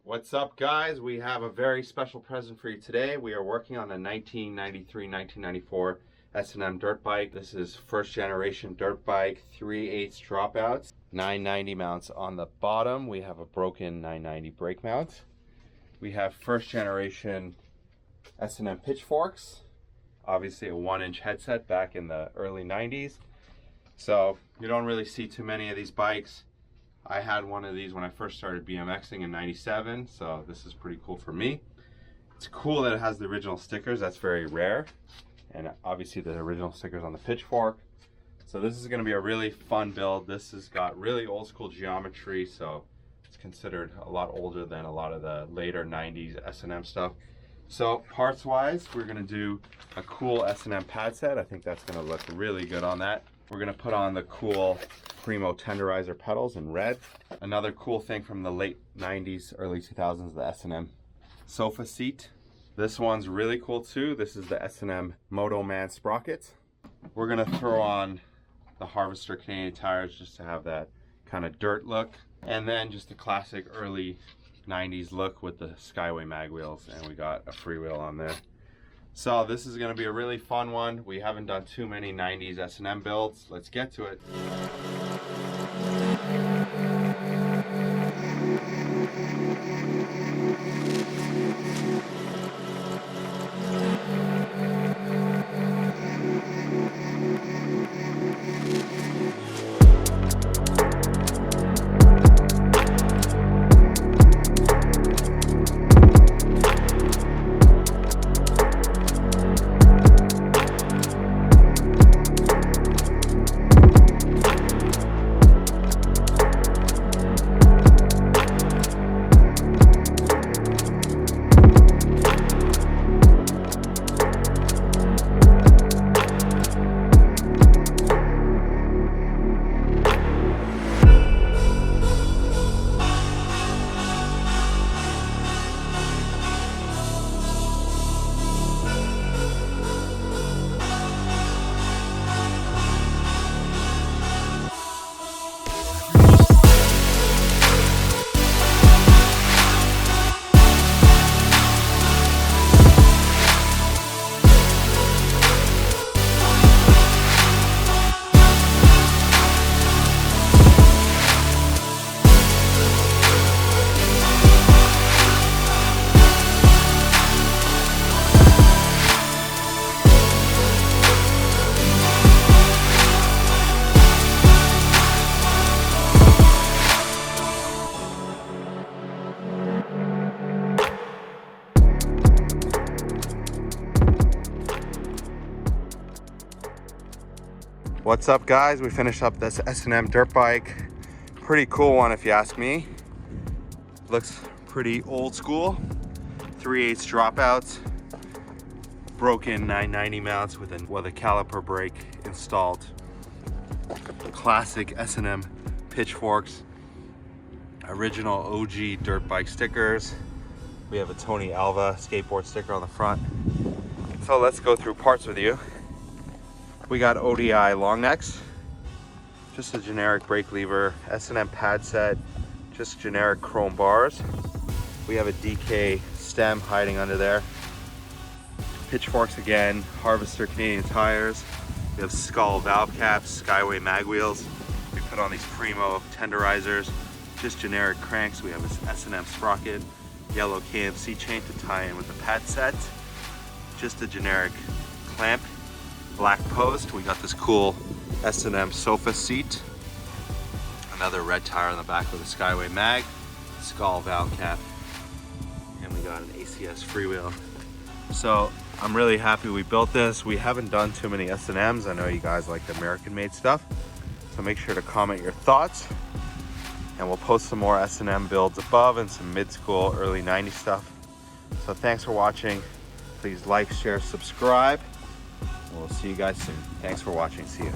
What's up, guys? We have a very special present for you today. We are working on a 1993-1994 S&M Dirtbike. This is first generation dirt bike, 3/8 dropouts, 990 mounts on the bottom. We have a broken 990 brake mount. We have first generation S&M pitchforks, obviously a 1-inch headset back in the early 90s. So you don't really see too many of these bikes. I had one of these when I first started BMXing in '97, so this is pretty cool for me. It's cool that it has the original stickers. That's very rare. And obviously the original stickers on the pitchfork. So this is going to be a really fun build. This has got really old school geometry, so it's considered a lot older than a lot of the later 90s S&M stuff. So parts wise, we're going to do a cool S&M pad set. I think that's going to look really good on that. We're going to put on the cool Primo tenderizer pedals in red. Another cool thing from the late 90s, early 2000s, the S&M sofa seat. This one's really cool too. This is the S&M Moto Man sprocket. We're gonna throw on the Harvester Canadian tires just to have that kind of dirt look. And then just the classic early 90s look with the Skyway mag wheels, and we got a freewheel on there. So this is gonna be a really fun one. We haven't done too many 90s S&M builds. Let's get to it. What's up, guys? We finished up this S&M dirt bike. Pretty cool one if you ask me. Looks pretty old school. 3/8 dropouts, broken 990 mounts with a caliper brake installed. Classic S&M pitchforks. Original OG dirt bike stickers. We have a Tony Alva skateboard sticker on the front. So let's go through parts with you. We got ODI long necks, just a generic brake lever, S&M pad set, just generic chrome bars. We have a DK stem hiding under there. Pitchforks again, Harvester Canadian tires. We have skull valve caps, Skyway mag wheels. We put on these Primo tenderizers, just generic cranks. We have this S&M sprocket, yellow KMC chain to tie in with the pad set. Just a generic clamp. Black post. We got this cool S&M sofa seat, another red tire on the back with a Skyway mag, skull valve cap, and we got an ACS freewheel. So I'm really happy we built this. We haven't done too many S&Ms. I know you guys like the American made stuff, so make sure to comment your thoughts, and we'll post some more S&M builds above and some mid-school early 90s stuff. So thanks for watching. Please like, share, subscribe. We'll see you guys soon. Thanks for watching. See you.